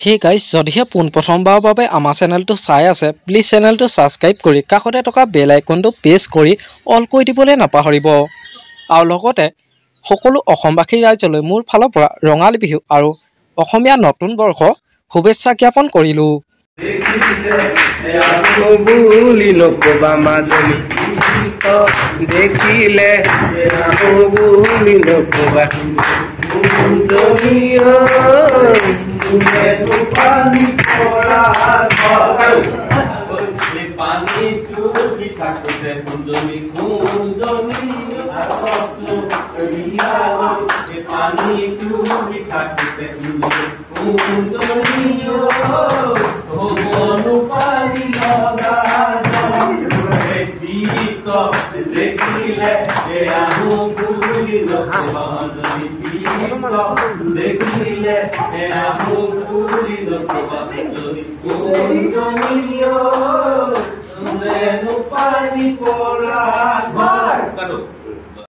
Hey guys যদিহে পোনপ্ৰথমবাৰৰ বাবে আমাৰ চেনেলটো চাই আছে প্লিজ চেনেলটো ছাবস্ক্ৰাইব কৰি কাষতে থকা বেল আইকনটো প্ৰেছ কৰি অল কৰি দিবলৈ নাপাহৰিব আৰু লগতে সকলো অসমবাসী ৰাইজলৈ মোৰ ফালৰ পৰা ৰঙালী বিহু আৰু অসমীয়া নতুন বৰ্ষ শুভেচ্ছা জ্ঞাপন কৰিলোঁ। Paní por la